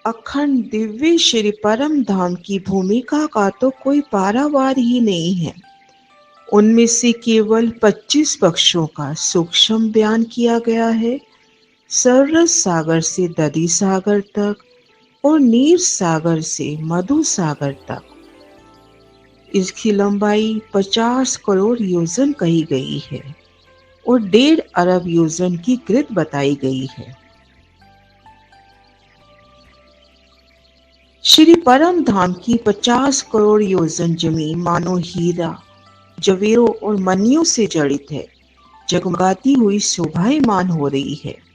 अखंड दिव्य श्री परम धाम की भूमिका का तो कोई पारावार ही नहीं है। उनमें से केवल 25 पक्षों का सूक्ष्म बयान किया गया है। सरस सागर से दधी सागर तक और नीर सागर से मधु सागर तक इसकी लंबाई 50 करोड़ योजन कही गई है और 1.5 अरब योजन की ग्रिड बताई गई है। श्री परम धाम की 50 करोड़ योजन जमीन मानो हीरा, जवेरों और मणियों से जड़ित है, जगमगाती हुई शोभायमान हो रही है।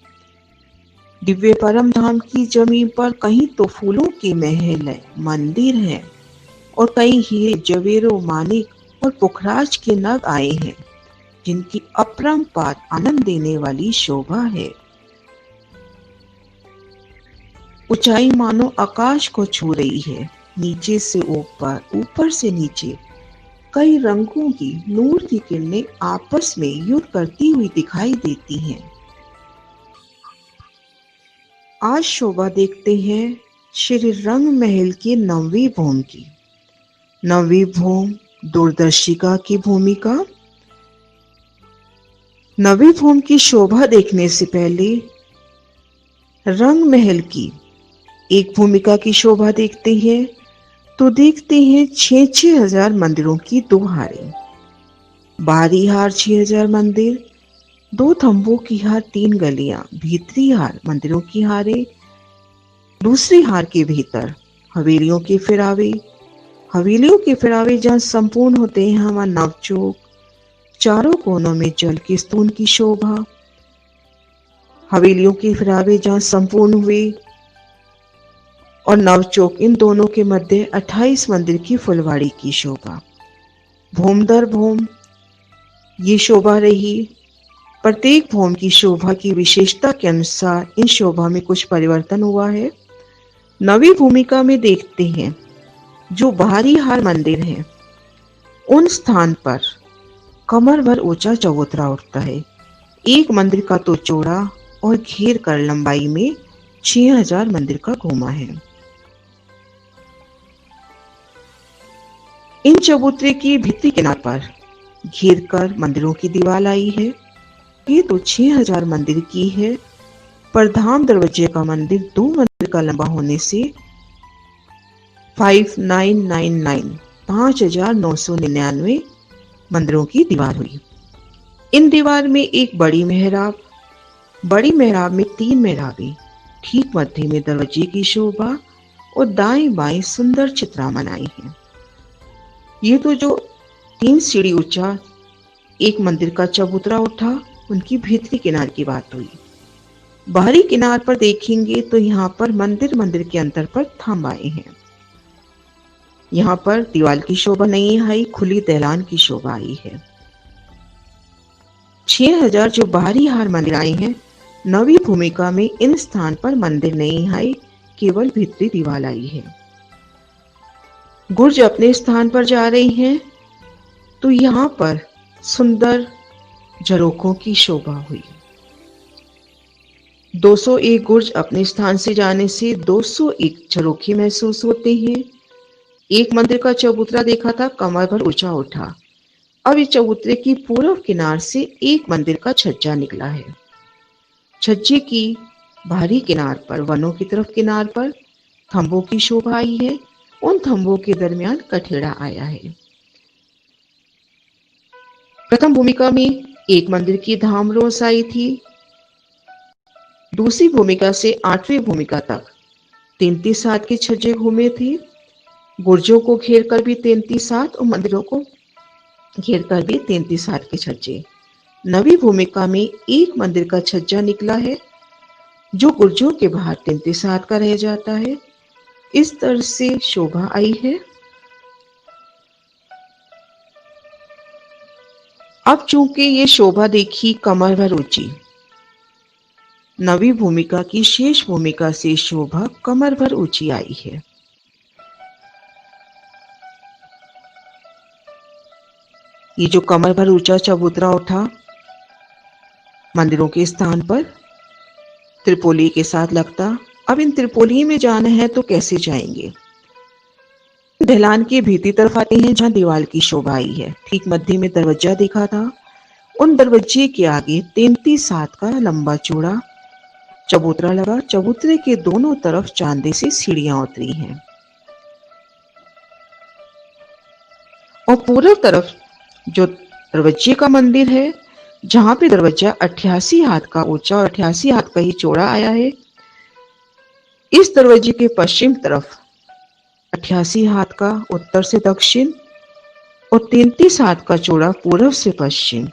दिव्य परम धाम की जमीन पर कहीं तो फूलों के महल है, मंदिर है और कहीं हीरे, जवेरों, मानिक और पुखराज के नग आए हैं, जिनकी अपरंपार आनंद देने वाली शोभा है। ऊंचाई मानो आकाश को छू रही है। नीचे से ऊपर, ऊपर से नीचे कई रंगों की नूर की किरणें आपस में युद्ध करती हुई दिखाई देती हैं। आज शोभा देखते हैं श्री रंग महल की 9वीं भूमि की। 9वीं भूमि दूरदर्शिका की भूमिका। 9वीं भूमि की शोभा देखने से पहले रंग महल की एक भूमिका की शोभा देखते हैं तो देखते हैं 6-6 हजार मंदिरों की 2 हारें। बाहरी हार 6,000 मंदिर, 2 थंबों की हार, 3 गलियां, भीतरी हार मंदिरों की हारें, दूसरी हार के भीतर हवेलियों के फिरावे। हवेलियों के फिरावे जहाँ संपूर्ण होते हैं वहां नवचोक, चारों कोनों में जल के स्तून की शोभा। हवेलियों के फिरावे जहाँ संपूर्ण हुए और नवचौक, इन दोनों के मध्य 28 मंदिर की फुलवाड़ी की शोभा। भूम दर भूम ये शोभा रही। प्रत्येक भूम की शोभा की विशेषता के अनुसार इन शोभा में कुछ परिवर्तन हुआ है। 9वीं भूमिका में देखते हैं जो बाहरी हार मंदिर है उन स्थान पर कमर भर ऊंचा चबूतरा उठता है। एक मंदिर का तो चौड़ा और घेर कर लंबाई में 6,000 मंदिर का घुमा है। इन चबूतरे की भित्ति किनार पर घेर कर मंदिरों की दीवार आई है। ये तो 6,000 मंदिर की है, पर धाम दरवाजे का मंदिर 2 मंदिर का लंबा होने से 5,999 मंदिरों की दीवार हुई। इन दीवार में एक बड़ी मेहराब में 3 मेहराबें, ठीक मध्य में दरवाजे की शोभा और दाएं बाएं सुंदर चित्रामन आई है। ये तो जो 3 सीढ़ी ऊंचा एक मंदिर का चबूतरा उठा, उनकी भीतरी किनार की बात हुई। बाहरी किनार पर देखेंगे तो यहाँ पर मंदिर के अंतर पर थंब आए हैं। यहाँ पर दीवार की शोभा नहीं आई, खुली दैलान की शोभा आई है। 6,000 जो बाहरी हार मंदिर आए हैं, 9वीं भूमिका में इन स्थान पर मंदिर नहीं आए, केवल भीतरी दीवार आई है। गुर्ज अपने स्थान पर जा रही हैं तो यहाँ पर सुंदर झरोखों की शोभा हुई। 201 गुर्ज अपने स्थान से जाने से 201 झरोखे महसूस होते हैं। एक मंदिर का चबूतरा देखा था, कमर भर ऊंचा उठा। अब इस चबूतरे की पूर्व किनार से एक मंदिर का छज्जा निकला है। छज्जे की बाहरी किनार पर, वनों की तरफ किनार पर थंबों की शोभा आई है। उन थंबों के दरमियान कठेड़ा आया है। प्रथम भूमिका में एक मंदिर की धाम रोस आई थी। दूसरी भूमिका से 8वीं भूमिका तक 33 हाथ के छज्जे घूमे थे। गुर्जों को घेर कर भी 33 हाथ और मंदिरों को घेर कर भी 33 हाथ के छज्जे। 9वीं भूमिका में एक मंदिर का छज्जा निकला है जो गुर्जों के बाहर 33 हाथ का रह जाता है। इस तरह से शोभा आई है। अब चूंकि ये शोभा देखी कमर भर ऊंची, 9वीं भूमिका की शेष भूमिका से शोभा कमर भर ऊंची आई है। ये जो कमर भर ऊंचा चबूतरा उठा मंदिरों के स्थान पर त्रिपोली के साथ लगता, अब इन त्रिपोली में जाना है तो कैसे जाएंगे? ढलान की भीतरी तरफ आते हैं जहां दीवार की शोभा आई है। ठीक मध्य में दरवाजा देखा था। उन दरवाजे के आगे 33 हाथ का लंबा चौड़ा चबूतरा लगा। चबूतरे के दोनों तरफ चांदी से सीढ़ियां उतरी हैं और पूर्व तरफ जो दरवाजे का मंदिर है, जहां पे दरवाजा 88 हाथ का ऊंचा और 88 हाथ का ही चौड़ा आया है, इस दरवाजे के पश्चिम तरफ 88 हाथ का उत्तर से दक्षिण और 33 हाथ का चौड़ा पूर्व से पश्चिम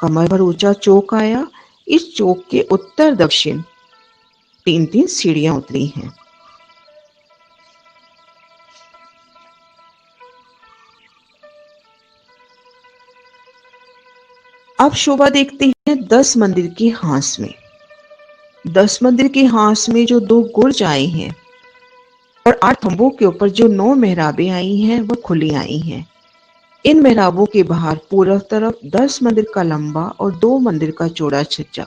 कमर भर ऊंचा चौक आया। इस चौक के उत्तर दक्षिण 3-3 सीढ़ियां उतरी हैं। अब शोभा देखते हैं 10 मंदिर के हांस में। 10 मंदिर के हांस में जो 2 गुर्ज आए हैं और 8 खंभों के ऊपर जो 9 मेहराबें आई हैं वह खुली आई हैं। इन मेहराबों के बाहर पूर्व तरफ 10 मंदिर का लंबा और 2 मंदिर का चौड़ा छज्जा।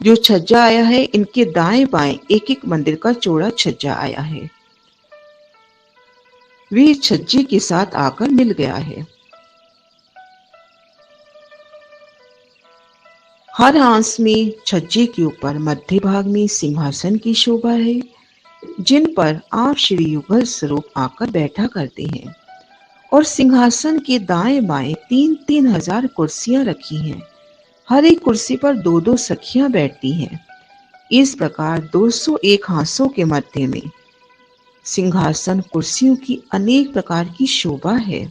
जो छज्जा आया है, इनके दाएं बाएं एक एक मंदिर का चौड़ा छज्जा आया है। वे छज्जे के साथ आकर मिल गया है। हर हांस में छज्जे के ऊपर मध्य भाग में सिंहासन की शोभा है, जिन पर आप श्री युगल स्वरूप आकर बैठा करते हैं। और सिंहासन के दाएं बाएं 3-3 हजार कुर्सियां रखी हैं। हर एक कुर्सी पर 2-2 सखियां बैठती हैं। इस प्रकार 201 हांसों के मध्य में सिंहासन कुर्सियों की अनेक प्रकार की शोभा है।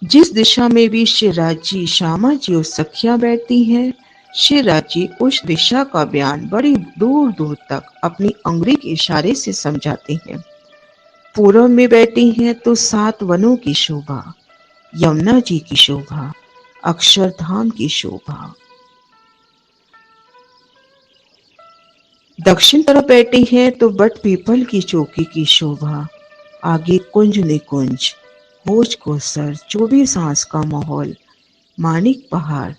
जिस दिशा में भी श्रीराज जी, श्यामा जी और सखियां बैठती हैं, श्रीराज जी उस दिशा का बयान बड़ी दूर दूर तक अपनी अंगुली के इशारे से समझाते हैं। पूर्व में बैठी हैं तो 7 वनों की शोभा, यमुना जी की शोभा, अक्षरधाम की शोभा। दक्षिण तरफ बैठी हैं तो बट पीपल की चौकी की शोभा, आगे कुंज निकुंज, भोज कोसर, 24 हांस का माहौल, मानिक पहाड़।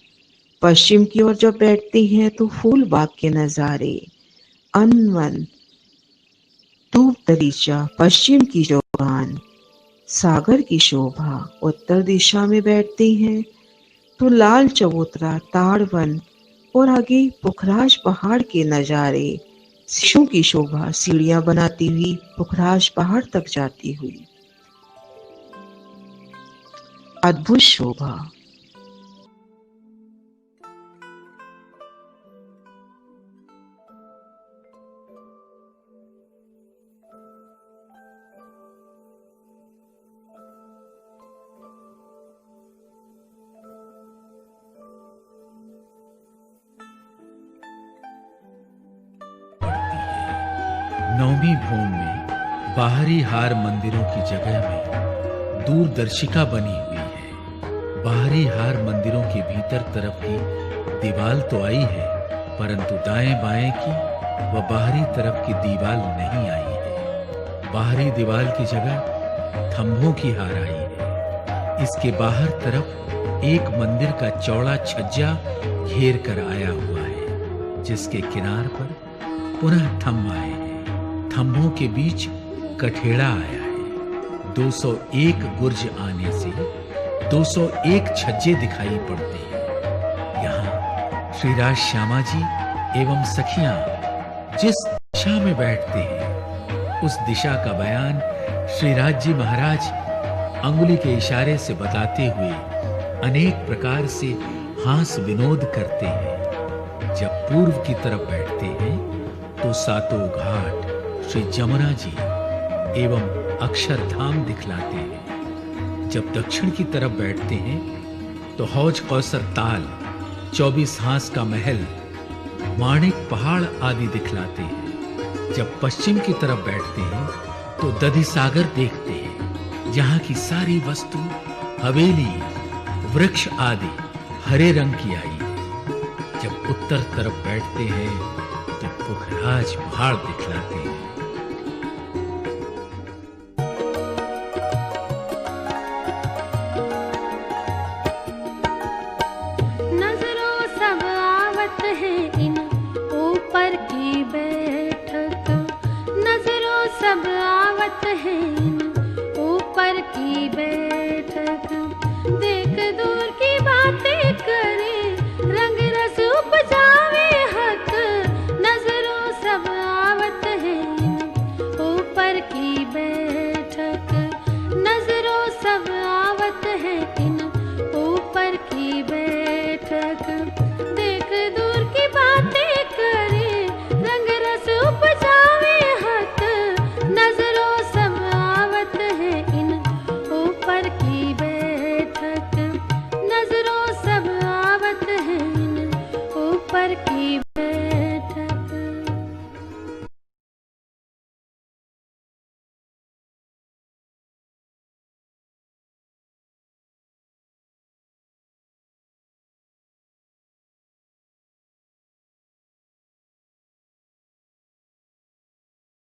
पश्चिम की ओर जब बैठती हैं तो फूल बाग के नजारे, अनवन, धूप दरीचा, पश्चिम की चौगान, सागर की शोभा। उत्तर दिशा में बैठती हैं तो लाल चबूतरा, ताड़वन और आगे पुखराज पहाड़ के नजारे, शिशु की शोभा, सीढ़ियां बनाती हुई पुखराज पहाड़ तक जाती हुई। अद्भुत शोभा। नौवीं भूमि में बाहरी हार मंदिरों की जगह में दूरदर्शिका बनी हुई है। बाहरी हार मंदिरों के भीतर तरफ की दीवार तो आई है, परंतु दाएं बाएं की व बाहरी तरफ की दीवार नहीं आई है। बाहरी दीवार की जगह थंभों की हार आई है। इसके बाहर तरफ एक मंदिर का चौड़ा छज्जा घेर कर आया हुआ है, जिसके किनार पर पुनः थंभ आए हैं। थंभों के बीच कठेड़ा आया है। 201 गुर्ज आने से 201 छज्जे दिखाई पड़ते हैं। यहाँ श्रीराज श्यामा जी एवं सखियां जिस दिशा में बैठते हैं, उस दिशा का बयान श्रीराज जी महाराज अंगुली के इशारे से बताते हुए अनेक प्रकार से हास विनोद करते हैं। जब पूर्व की तरफ बैठते हैं तो सातों घाट श्री जमुना जी एवं अक्षरधाम दिखलाते हैं। जब दक्षिण की तरफ बैठते हैं तो हौज कौसर ताल, 24 हांस का महल, माणिक पहाड़ आदि दिखलाते हैं। जब पश्चिम की तरफ बैठते हैं तो दधि सागर देखते हैं, जहां की सारी वस्तु, हवेली, वृक्ष आदि हरे रंग की आई है। जब उत्तर तरफ बैठते हैं तो पुखराज पहाड़ दिखलाते हैं। नजरों सब आवत है इन ऊपर की बैठक बैठक देख दूर की